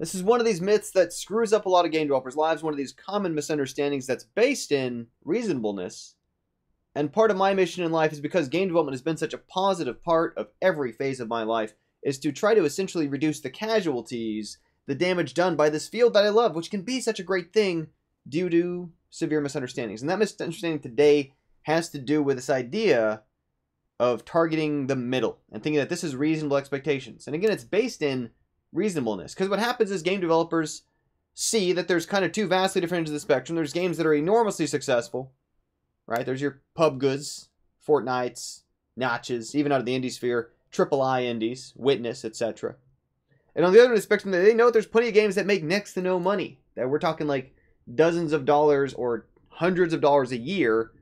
This is one of these myths that screws up a lot of game developers' lives, one of these common misunderstandings that's based in reasonableness. And part of my mission in life is because game development has been such a positive part of every phase of my life, is to try to essentially reduce the casualties, the damage done by this field that I love, which can be such a great thing due to severe misunderstandings. And that misunderstanding today has to do with this idea of targeting the middle and thinking that this is reasonable expectations. And again, it's based in reasonableness, because what happens is game developers see that there's kind of two vastly different ends of the spectrum. There's games that are enormously successful, right? There's your pub goods, Fortnites, Notches, even out of the indie sphere, AAA indies, Witness, etc. And on the other end of the spectrum, they know there's plenty of games that make next to no money, that we're talking like dozens of dollars or hundreds of dollars a year,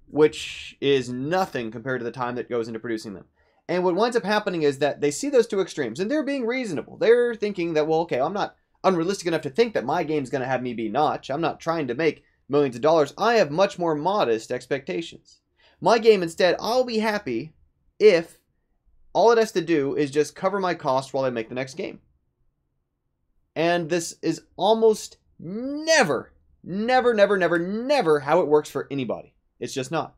which is nothing compared to the time that goes into producing them. And what winds up happening is that they see those two extremes, and they're being reasonable. They're thinking that, well, okay, I'm not unrealistic enough to think that my game's going to have me be Notch. I'm not trying to make millions of dollars. I have much more modest expectations. My game, instead, I'll be happy if all it has to do is just cover my costs while I make the next game. And this is almost never how it works for anybody. It's just not.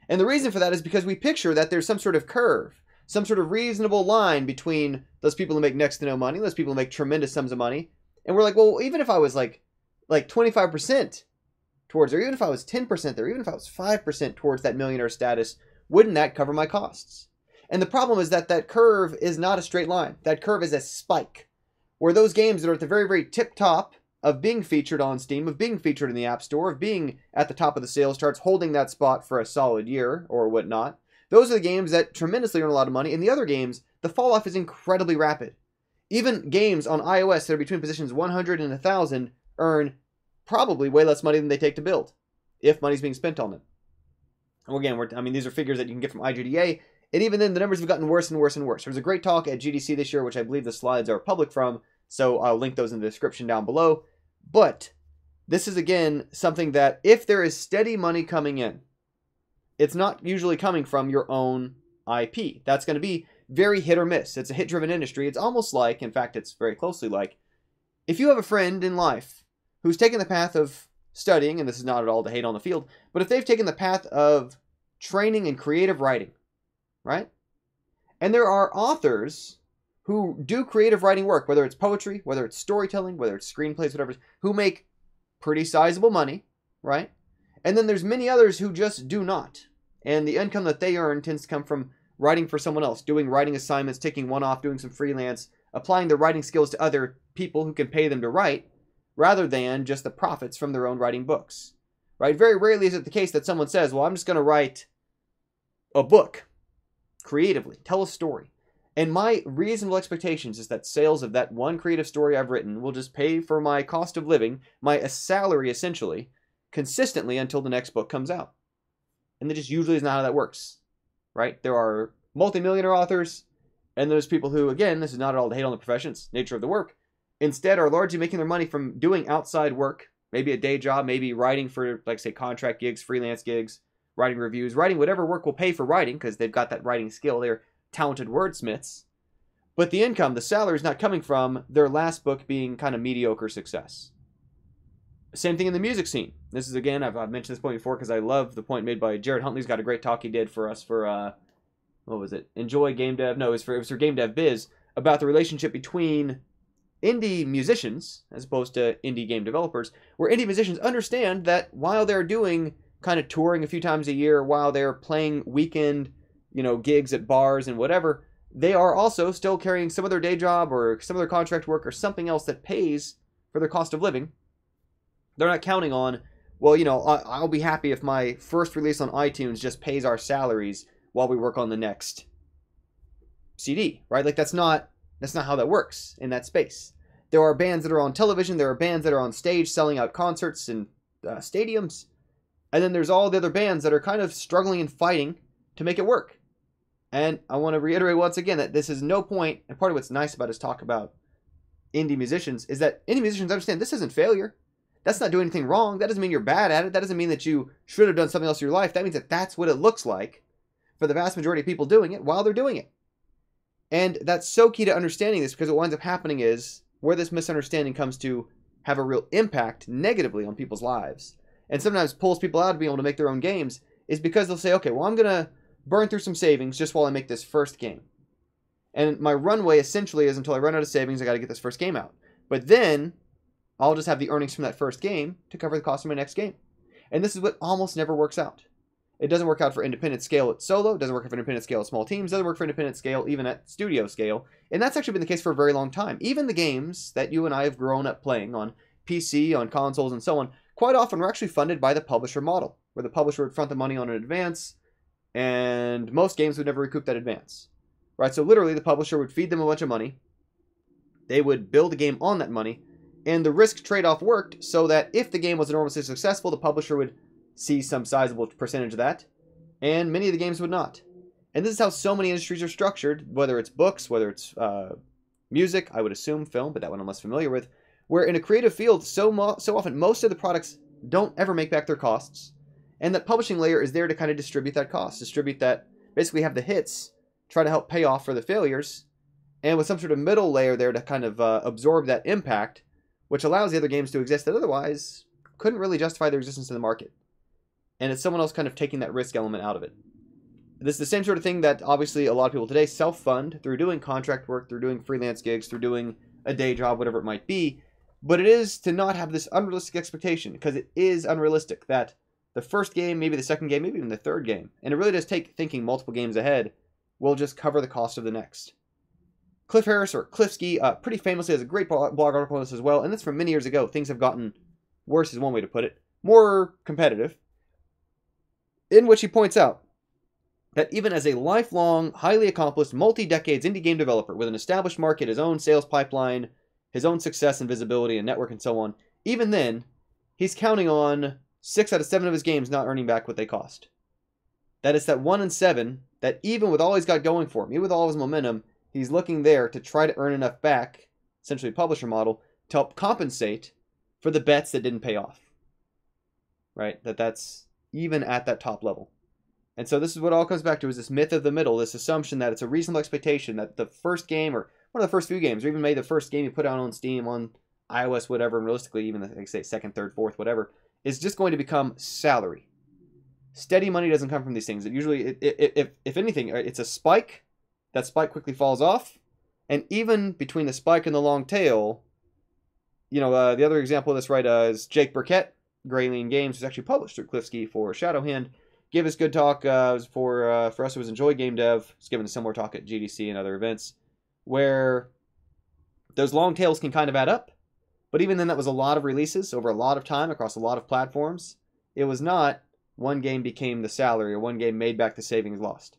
And the reason for that is because we picture that there's some sort of curve, some sort of reasonable line between those people who make next to no money, those people who make tremendous sums of money. And we're like, well, even if I was like 25% towards there, even if I was 10% there, even if I was 5% towards that millionaire status, wouldn't that cover my costs? And the problem is that that curve is not a straight line. That curve is a spike, where those games that are at the very, very tip top of being featured on Steam, of being featured in the App Store, of being at the top of the sales charts, holding that spot for a solid year or whatnot, those are the games that tremendously earn a lot of money. And the other games, the fall off is incredibly rapid. Even games on iOS that are between positions 100 and 1,000 earn probably way less money than they take to build, if money's being spent on them. And again, these are figures that you can get from IGDA, and even then the numbers have gotten worse and worse and worse. There was a great talk at GDC this year, which I believe the slides are public from, so I'll link those in the description down below. But this is, again, something that if there is steady money coming in, it's not usually coming from your own IP. That's going to be very hit or miss. It's a hit-driven industry. It's almost like, in fact, it's very closely like, if you have a friend in life who's taken the path of studying, and this is not at all to hate on the field, but if they've taken the path of training in creative writing, right? And there are authors who do creative writing work, whether it's poetry, whether it's storytelling, whether it's screenplays, whatever, who make pretty sizable money, right? And then there's many others who just do not. And the income that they earn tends to come from writing for someone else, doing writing assignments, taking one off, doing some freelance, applying their writing skills to other people who can pay them to write, rather than just the profits from their own writing books, right? Very rarely is it the case that someone says, well, I'm just going to write a book creatively, tell a story. And my reasonable expectations is that sales of that one creative story I've written will just pay for my cost of living, my salary essentially, consistently until the next book comes out. And that just usually is not how that works, right? There are multimillionaire authors, and there's people who, again, this is not at all to hate on the profession, it's nature of the work, instead are largely making their money from doing outside work, maybe a day job, maybe writing for, like, say, contract gigs, freelance gigs, writing reviews, writing whatever work will pay for writing, because they've got that writing skill. They're talented wordsmiths. But the income, the salary, is not coming from their last book being kind of mediocre success. Same thing in the music scene. This is, again, I've mentioned this point before because I love the point made by Jared Huntley's got a great talk he did for us for, what was it? Enjoy GameDev. No, it was for GameDev Biz, about the relationship between indie musicians, as opposed to indie game developers, where indie musicians understand that while they're doing kind of touring a few times a year, while they're playing weekend, gigs at bars and whatever, they are also still carrying some of their day job or some of their contract work or something else that pays for their cost of living. They're not counting on, well, I'll be happy if my first release on iTunes just pays our salaries while we work on the next CD, right? Like, that's not how that works in that space. There are bands that are on television, there are bands that are on stage selling out concerts and stadiums, and then there's all the other bands that are kind of struggling and fighting to make it work. And I want to reiterate once again that this is no point, and part of what's nice about his talk about indie musicians is that indie musicians understand this isn't failure. That's not doing anything wrong. That doesn't mean you're bad at it. That doesn't mean that you should have done something else in your life. That means that that's what it looks like for the vast majority of people doing it while they're doing it. And that's so key to understanding this, because what winds up happening is where this misunderstanding comes to have a real impact negatively on people's lives, and sometimes pulls people out of being able to make their own games, is because they'll say, okay, well, I'm going to burn through some savings just while I make this first game. And my runway essentially is until I run out of savings, I got to get this first game out. But then I'll just have the earnings from that first game to cover the cost of my next game. And this is what almost never works out. It doesn't work out for independent scale at solo. It doesn't work for independent scale at small teams. It doesn't work for independent scale even at studio scale. And that's actually been the case for a very long time. Even the games that you and I have grown up playing on PC, on consoles, and so on, quite often were actually funded by the publisher model, where the publisher would front the money on an advance, and most games would never recoup that advance. Right? So literally, the publisher would feed them a bunch of money. They would build a game on that money, and the risk trade-off worked so that if the game was enormously successful, the publisher would see some sizable percentage of that, and many of the games would not. And this is how so many industries are structured, whether it's books, whether it's music, I would assume film, but that one I'm less familiar with, where in a creative field, so often most of the products don't ever make back their costs, and that publishing layer is there to kind of distribute that cost, distribute that, basically have the hits, try to help pay off for the failures, and with some sort of middle layer there to kind of absorb that impact, which allows the other games to exist that otherwise couldn't really justify their existence in the market. And it's someone else kind of taking that risk element out of it. This is the same sort of thing that obviously a lot of people today self-fund through doing contract work, through doing freelance gigs, through doing a day job, whatever it might be. But it is to not have this unrealistic expectation, because it is unrealistic that the first game, maybe the second game, maybe even the third game, and it really does take thinking multiple games ahead, will just cover the cost of the next. Cliff Harris, or Cliffsky, pretty famously has a great blog article on this as well, and that's from many years ago. Things have gotten worse is one way to put it, more competitive, in which he points out that even as a lifelong, highly accomplished, multi-decades indie game developer with an established market, his own sales pipeline, his own success and visibility and network and so on, even then, he's counting on 6 out of 7 of his games not earning back what they cost. That is that 1 in 7, that even with all he's got going for him, even with all his momentum, he's looking there to try to earn enough back, essentially publisher model, to help compensate for the bets that didn't pay off. Right? That's even at that top level. And so this is what it all comes back to, is this myth of the middle, this assumption that it's a reasonable expectation that the first game, or one of the first few games, or even maybe the first game you put out on Steam, on iOS, whatever, and realistically even, like say, second, third, fourth, whatever, is just going to become salary. Steady money doesn't come from these things. It usually, if anything, it's a spike. That spike quickly falls off. And even between the spike and the long tail, you know, the other example of this, right, is Jake Burkett, Grayling Games, who's actually published through Cliffsky for Shadowhand, gave us good talk for us who was Enjoy GameDev. He's given a similar talk at GDC and other events, where those long tails can kind of add up. But even then, that was a lot of releases over a lot of time across a lot of platforms. It was not one game became the salary, or one game made back the savings lost.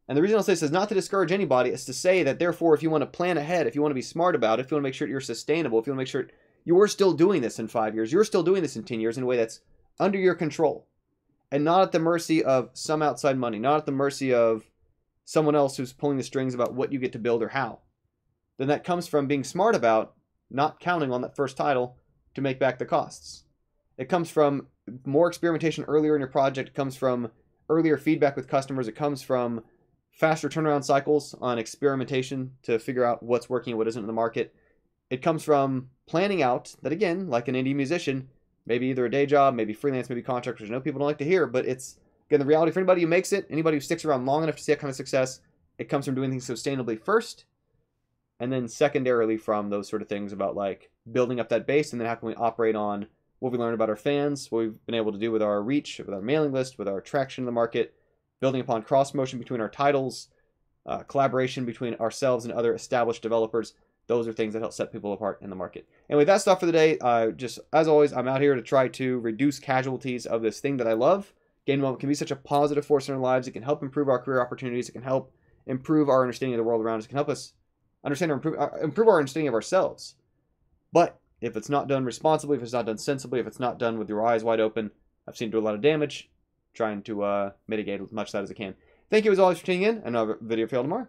And the reason I'll say this is not to discourage anybody. It's to say that, therefore, if you want to plan ahead, if you want to be smart about it, if you want to make sure you're sustainable, if you want to make sure you're still doing this in 5 years, you're still doing this in 10 years in a way that's under your control, and not at the mercy of some outside money, not at the mercy of someone else who's pulling the strings about what you get to build or how, then that comes from being smart about not counting on that first title to make back the costs. It comes from more experimentation earlier in your project. It comes from earlier feedback with customers. It comes from faster turnaround cycles on experimentation to figure out what's working and what isn't in the market. It comes from planning out that, again, like an indie musician, maybe either a day job, maybe freelance, maybe contract, which I know people don't like to hear, but it's, again, the reality for anybody who makes it, anybody who sticks around long enough to see that kind of success, it comes from doing things sustainably first, and then secondarily from those sort of things about like building up that base, and then how can we operate on what we learned about our fans, what we've been able to do with our reach, with our mailing list, with our traction in the market, building upon cross-motion between our titles, collaboration between ourselves and other established developers. Those are things that help set people apart in the market. Anyway, that's stuff for the day. Just, as always, I'm out here to try to reduce casualties of this thing that I love. Game development can be such a positive force in our lives. It can help improve our career opportunities. It can help improve our understanding of the world around us. It can help us understand or improve our understanding of ourselves. But if it's not done responsibly, if it's not done sensibly, if it's not done with your eyes wide open, I've seen it do a lot of damage. Trying to mitigate as much of that as I can. Thank you as always for tuning in. Another video for you all tomorrow.